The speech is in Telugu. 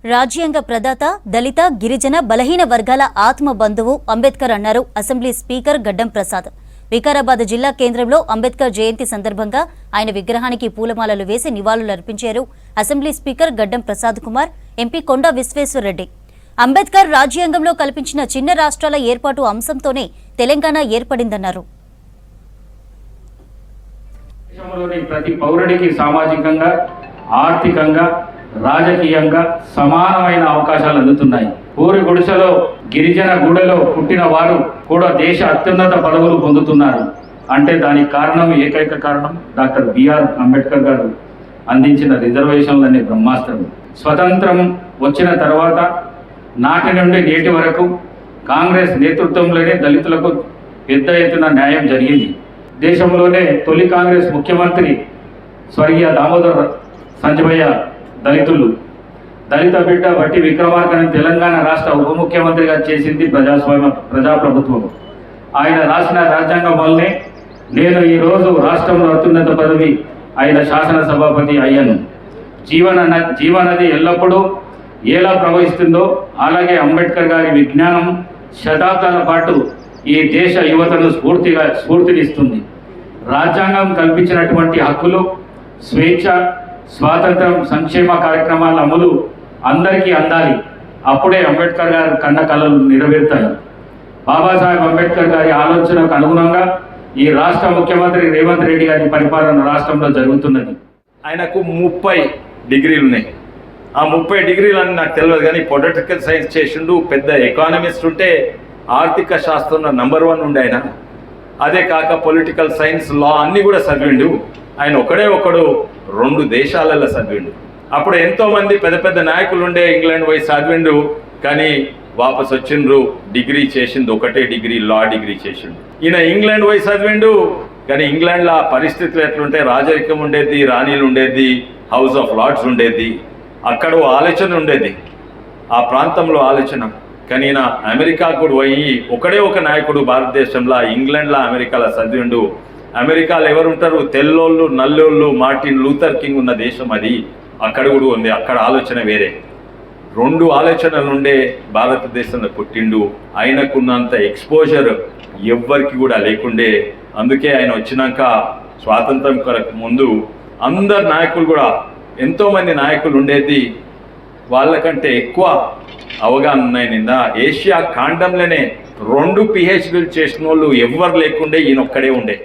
రాజ్యాంగ ప్రదాత, దళిత, గిరిజన, బలహీన వర్గాల ఆత్మ బంధువు అంబేద్కర్ అన్నారు అసెంబ్లీ స్పీకర్ గడ్డం ప్రసాద్. వికారాబాద్ జిల్లా కేంద్రంలో అంబేద్కర్ జయంతి సందర్భంగా ఆయన విగ్రహానికి పూలమాలలు వేసి నివాళులర్పించారు అసెంబ్లీ స్పీకర్ గడ్డం ప్రసాద్ కుమార్, ఎంపీ కొండా విశ్వేశ్వరరెడ్డి. అంబేద్కర్ రాజ్యాంగంలో కల్పించిన చిన్న రాష్ట్రాల ఏర్పాటు అంశంతోనే తెలంగాణ ఏర్పడిందన్నారు. ప్రతి పౌరుడికి సామాజికంగా, ఆర్థికంగా, రాజకీయంగా సమానమైన అవకాశాలు అందుతున్నాయి. ఊరి గుడిసెలో, గిరిజన గూడెలో పుట్టిన వారు కూడా దేశ అత్యున్నత పదవులు పొందుతున్నారు. అంటే దానికి కారణం, ఏకైక కారణం డాక్టర్ బిఆర్ అంబేద్కర్ గారు అందించిన రిజర్వేషన్లనే బ్రహ్మాస్త్రం. స్వతంత్రం వచ్చిన తర్వాత నాటి నుండి నేటి వరకు కాంగ్రెస్ నేతృత్వంలోనే దళితులకు పెద్ద ఎత్తున న్యాయం జరిగింది. దేశంలోనే తొలి కాంగ్రెస్ ముఖ్యమంత్రి స్వర్గీయ దామోదర్ సంజయ్ దళిత బిడ్డ బట్టి విక్రమార్కని తెలంగాణ రాష్ట్ర ఉప ముఖ్యమంత్రిగా చేసింది ప్రజాప్రభుత్వం. ఆయన రాసిన రాజ్యాంగం వల్లనే నేను ఈరోజు రాష్ట్రంలో అత్యున్నత పదవి ఆయన శాసనసభాపతి అయ్యాను. జీవనది ఎల్లప్పుడూ ఎలా ప్రవహిస్తుందో అలాగే అంబేద్కర్ గారి విజ్ఞానం శతాబ్దాల పాటు ఈ దేశ యువతను స్ఫూర్తినిస్తుంది. రాజ్యాంగం కల్పించినటువంటి హక్కులు, స్వేచ్ఛ, స్వాతంత్రం, సంక్షేమ కార్యక్రమాల అమలు అందరికీ అందాలి. అప్పుడే అంబేద్కర్ గారి కన్న కళలు నెరవేరుతాయి. బాబాసాహెబ్ అంబేద్కర్ గారి ఆలోచనకు అనుగుణంగా ఈ రాష్ట్ర ముఖ్యమంత్రి రేవంత్ రెడ్డి గారి పరిపాలన రాష్ట్రంలో జరుగుతున్నది. ఆయనకు 30 డిగ్రీలు ఉన్నాయి. ఆ 30 డిగ్రీలు అని నాకు తెలియదు, కానీ పొలిటికల్ సైన్స్ చేసిండు, పెద్ద ఎకానమిస్ట్ ఉంటే ఆర్థిక శాస్త్రంలో నంబర్ 1 ఉండే ఆయన. అదే కాక పొలిటికల్ సైన్స్, లా అన్నీ కూడా చదివిండు. ఆయన ఒకడు 2 దేశాలలో చదివిండు. అప్పుడు ఎంతోమంది పెద్ద పెద్ద నాయకులు ఉండే, ఇంగ్లాండ్ పోయి చదివిండు, కానీ వాపస్ వచ్చిండ్రు. డిగ్రీ చేసింది ఒకటే డిగ్రీ, లా డిగ్రీ చేసిండు. ఈయన ఇంగ్లాండ్ పోయి చదివిండు, కానీ ఇంగ్లాండ్లో పరిస్థితులు ఎట్లుంటే రాజరికం ఉండేది, రాణీలు ఉండేది, హౌస్ ఆఫ్ లార్డ్స్ ఉండేది, అక్కడ ఆలోచన ఉండేది, ఆ ప్రాంతంలో ఆలోచన. కానీ ఈయన అమెరికాకు కూడా పోయి ఒక నాయకుడు భారతదేశంలో, ఇంగ్లాండ్లో, అమెరికాలో చదివిండు. అమెరికాలో ఎవరుంటారు? తెల్లోళ్ళు, నల్లోళ్ళు, మార్టిన్ లూథర్ కింగ్ ఉన్న దేశం అది. అక్కడ కూడా ఉంది. అక్కడ ఆలోచన వేరే. 2 ఆలోచనలు ఉండే భారతదేశంలో పుట్టిండు. ఆయనకున్నంత ఎక్స్పోజర్ ఎవ్వరికి కూడా లేకుండే. అందుకే ఆయన వచ్చినాక స్వాతంత్రం కొరకు ముందు అందరు నాయకులు కూడా, ఎంతోమంది నాయకులు ఉండేది, వాళ్ళకంటే ఎక్కువ అవగాహన ఉన్నాయి. నిన్న ఏషియా ఖండంలోనే 2 PhDలు చేసిన వాళ్ళు ఎవ్వరు లేకుండే, ఈయనొక్కడే ఉండే.